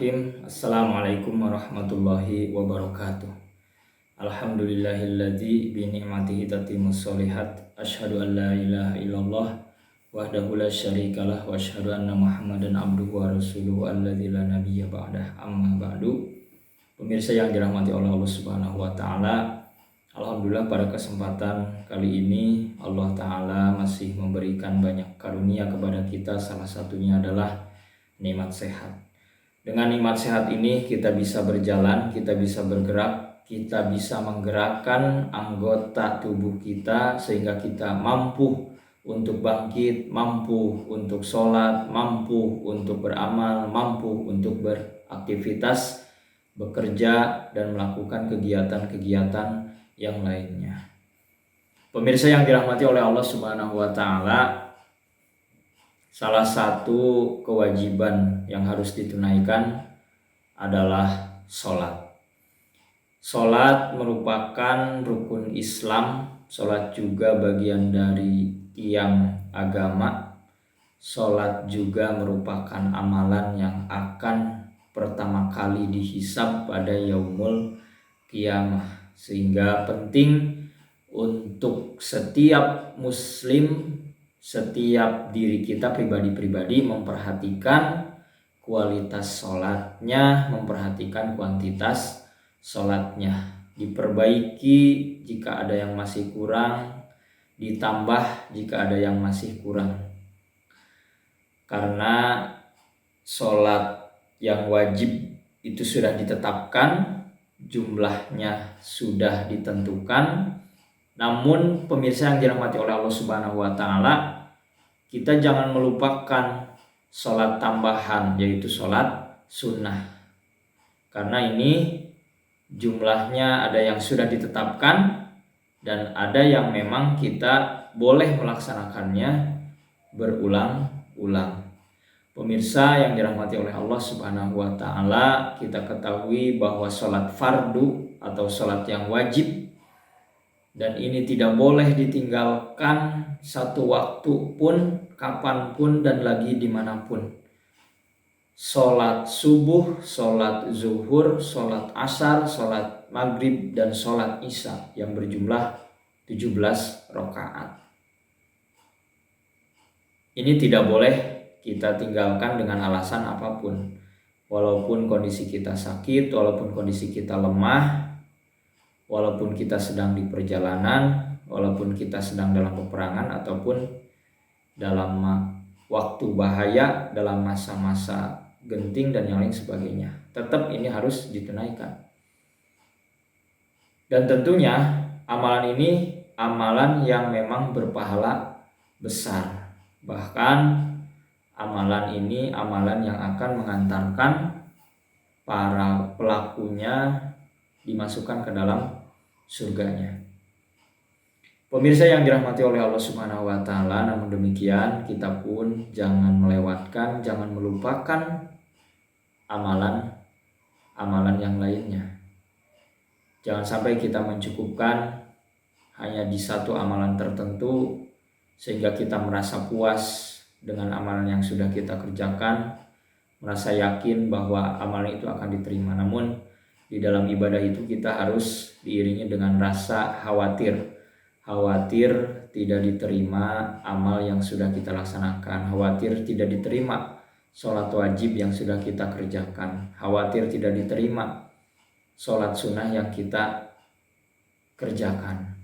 Bismillahirrahmanirrahim. Assalamualaikum warahmatullahi wabarakatuh. Alhamdulillahilladzi bi ni'matihi tatimmus sholihat. Asyhadu an la ilaha illallah wahdahu la syarikalah wa asyhadu anna Muhammadan abduhu wa rasuluhu alladzi la nabiyya ba'dah. Amma ba'du. Pemirsa yang dirahmati oleh Allah Subhanahu wa taala, alhamdulillah pada kesempatan kali ini Allah taala masih memberikan banyak karunia kepada kita. Salah satunya adalah nikmat sehat. Dengan nikmat sehat ini kita bisa berjalan, kita bisa bergerak, kita bisa menggerakkan anggota tubuh kita sehingga kita mampu untuk bangkit, mampu untuk sholat, mampu untuk beramal, mampu untuk beraktivitas, bekerja, dan melakukan kegiatan-kegiatan yang lainnya. Pemirsa yang dirahmati oleh Allah Subhanahu wa taala, salah satu kewajiban yang harus ditunaikan adalah sholat. Sholat merupakan rukun Islam, sholat juga bagian dari tiang agama. Sholat juga merupakan amalan yang akan pertama kali dihisab pada yaumul qiyamah. Sehingga penting untuk setiap muslim, setiap diri kita pribadi-pribadi memperhatikan kualitas sholatnya, memperhatikan kuantitas sholatnya, diperbaiki jika ada yang masih kurang, ditambah jika ada yang masih kurang. Karena sholat yang wajib itu sudah ditetapkan, jumlahnya sudah ditentukan. Namun pemirsa yang dirahmati oleh Allah Subhanahu wa taala, kita jangan melupakan sholat tambahan, yaitu sholat sunnah. Karena ini jumlahnya ada yang sudah ditetapkan dan ada yang memang kita boleh melaksanakannya berulang-ulang. Pemirsa yang dirahmati oleh Allah Subhanahu wa taala, kita ketahui bahwa sholat fardu atau sholat yang wajib, dan ini tidak boleh ditinggalkan satu waktu pun, kapanpun, dan lagi dimanapun. Sholat subuh, sholat zuhur, sholat asar, sholat maghrib, dan sholat isya yang berjumlah 17 rakaat. Ini tidak boleh kita tinggalkan dengan alasan apapun. Walaupun kondisi kita sakit, walaupun kondisi kita lemah, walaupun kita sedang di perjalanan, walaupun kita sedang dalam peperangan, ataupun dalam waktu bahaya, dalam masa-masa genting dan yang lain sebagainya, tetap ini harus ditunaikan. Dan tentunya amalan ini amalan yang memang berpahala besar. Bahkan amalan ini amalan yang akan mengantarkan para pelakunya dimasukkan ke dalam surganya. Pemirsa yang dirahmati oleh Allah Subhanahu wa taala, namun demikian kita pun jangan melewatkan, jangan melupakan amalan yang lainnya. Jangan sampai kita mencukupkan hanya di satu amalan tertentu sehingga kita merasa puas dengan amalan yang sudah kita kerjakan, merasa yakin bahwa amalan itu akan diterima. Namun di dalam ibadah itu kita harus diiringi dengan rasa khawatir tidak diterima amal yang sudah kita laksanakan, khawatir tidak diterima sholat wajib yang sudah kita kerjakan, khawatir tidak diterima sholat sunnah yang kita kerjakan.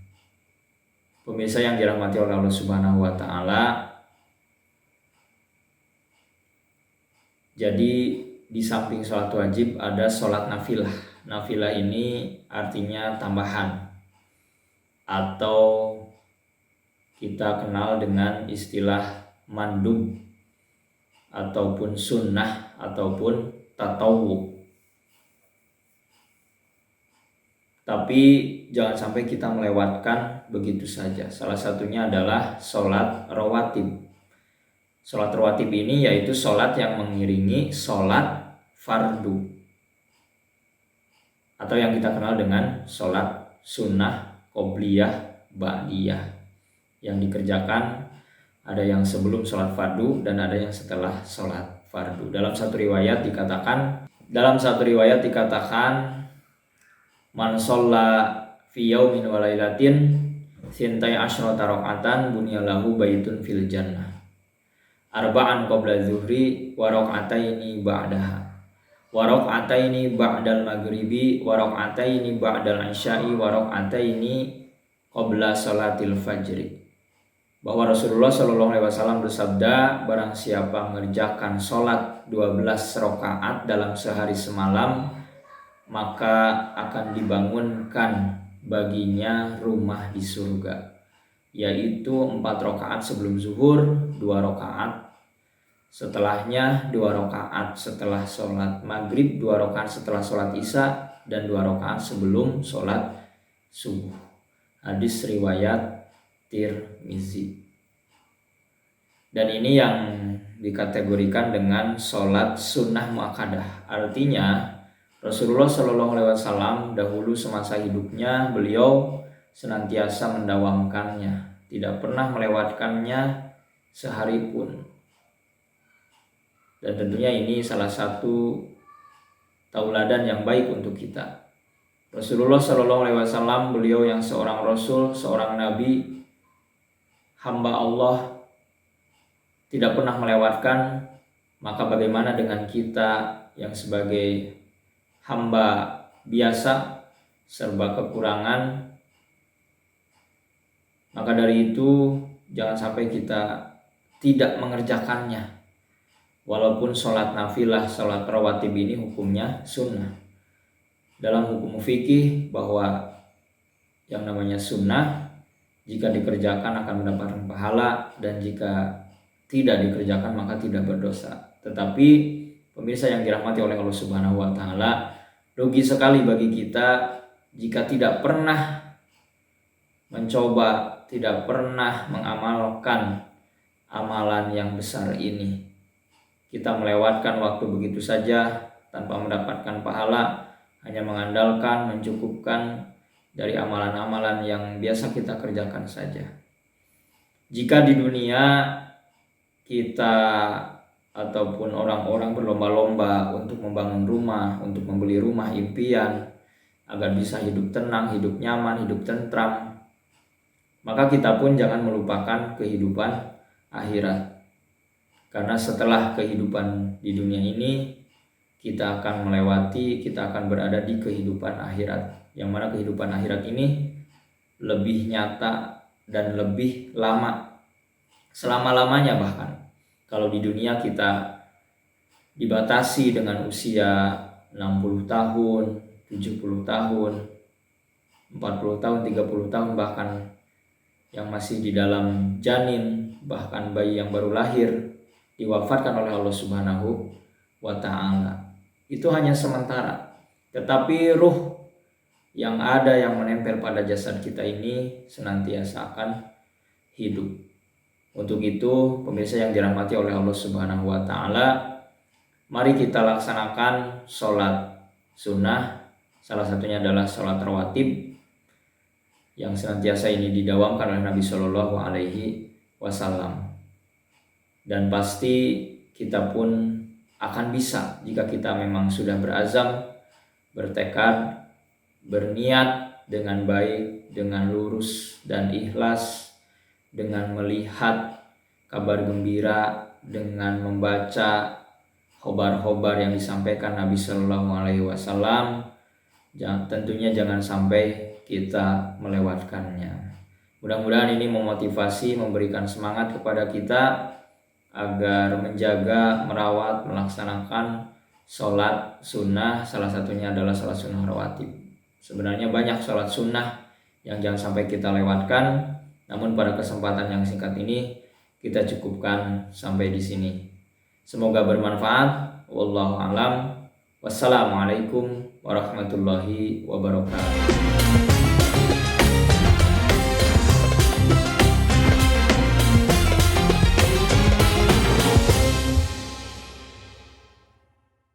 Pemirsa yang dirahmati oleh Allah Subhanahu wa taala, jadi di samping sholat wajib ada sholat nafilah. Nafilah ini artinya tambahan, atau kita kenal dengan istilah mandub, ataupun sunnah, ataupun tatawwu. Tapi jangan sampai kita melewatkan begitu saja. Salah satunya adalah sholat rawatib. Sholat rawatib ini yaitu sholat yang mengiringi sholat fardu, atau yang kita kenal dengan sholat sunnah, qobliyah, ba'diyah, yang dikerjakan ada yang sebelum sholat fardu dan ada yang setelah sholat fardu. Dalam satu riwayat dikatakan Dalam satu riwayat dikatakan, man sholla fi yaumin wa lailatin sintai asyrata rakaatan bunyalahu baitun fil jannah. Arba'an qabla zuhri wa raka'ataini ba'daha. Wa raka'ataini ba'dal maghribi wa raka'ataini ba'dal isya'i wa raka'ataini qabla salatil fajri. Bahwa Rasulullah Shallallahu Alaihi Wasallam bersabda, barang siapa mengerjakan sholat 12 rakaat dalam sehari semalam, maka akan dibangunkan baginya rumah di surga, yaitu 4 rakaat sebelum zuhur, 2 rakaat setelahnya, 2 rakaat setelah sholat maghrib, 2 rakaat setelah sholat isya, dan 2 rakaat sebelum sholat subuh. Hadis riwayat Tirmizi. Dan ini yang dikategorikan dengan sholat sunnah muakkadah. Artinya Rasulullah Shallallahu Alaihi Wasallam dahulu semasa hidupnya beliau senantiasa mendawamkannya, tidak pernah melewatkannya sehari pun. Dan tentunya ini salah satu tauladan yang baik untuk kita. Rasulullah Shallallahu Alaihi Wasallam beliau yang seorang Rasul, seorang Nabi, hamba Allah, tidak pernah melewatkan, maka bagaimana dengan kita yang sebagai hamba biasa serba kekurangan? Maka dari itu jangan sampai kita tidak mengerjakannya. Walaupun sholat nafilah, sholat rawatib ini hukumnya sunnah. Dalam hukum fikih bahwa yang namanya sunnah jika dikerjakan akan mendapatkan pahala, dan jika tidak dikerjakan maka tidak berdosa. Tetapi pemirsa yang dirahmati oleh Allah Subhanahu wa taala, rugi sekali bagi kita jika tidak pernah mencoba, tidak pernah mengamalkan amalan yang besar ini. Kita melewatkan waktu begitu saja tanpa mendapatkan pahala, hanya mengandalkan, mencukupkan dari amalan-amalan yang biasa kita kerjakan saja. Jika di dunia kita ataupun orang-orang berlomba-lomba untuk membangun rumah, untuk membeli rumah impian agar bisa hidup tenang, hidup nyaman, hidup tentram, maka kita pun jangan melupakan kehidupan akhirat. Karena setelah kehidupan di dunia ini, kita akan melewati, kita akan berada di kehidupan akhirat, yang mana kehidupan akhirat ini lebih nyata dan lebih lama, selama-lamanya bahkan. Kalau di dunia kita dibatasi dengan usia 60 tahun, 70 tahun, 40 tahun, 30 tahun, bahkan yang masih di dalam janin, bahkan bayi yang baru lahir diwafatkan oleh Allah Subhanahu wa ta'ala. Itu hanya sementara. Tetapi ruh yang ada, yang menempel pada jasad kita ini senantiasa akan hidup. Untuk itu, pemirsa yang dirahmati oleh Allah Subhanahu wa ta'ala, mari kita laksanakan sholat sunnah. Salah satunya adalah sholat rawatib yang senantiasa ini didawamkan oleh Nabi Shallallahu Alaihi Wasallam. Dan pasti kita pun akan bisa jika kita memang sudah berazam, bertekad, berniat dengan baik, dengan lurus dan ikhlas, dengan melihat kabar gembira, dengan membaca khobar-khobar yang disampaikan Nabi Shallallahu Alaihi Wasallam. Tentunya jangan sampai kita melewatkannya. Mudah-mudahan ini memotivasi, memberikan semangat kepada kita agar menjaga, merawat, melaksanakan sholat sunnah. Salah satunya adalah sholat sunnah rawatib. Sebenarnya banyak sholat sunnah yang jangan sampai kita lewatkan, namun pada kesempatan yang singkat ini kita cukupkan sampai di sini. Semoga bermanfaat. Wallahu a'lam. Wassalamualaikum warahmatullahi wabarakatuh.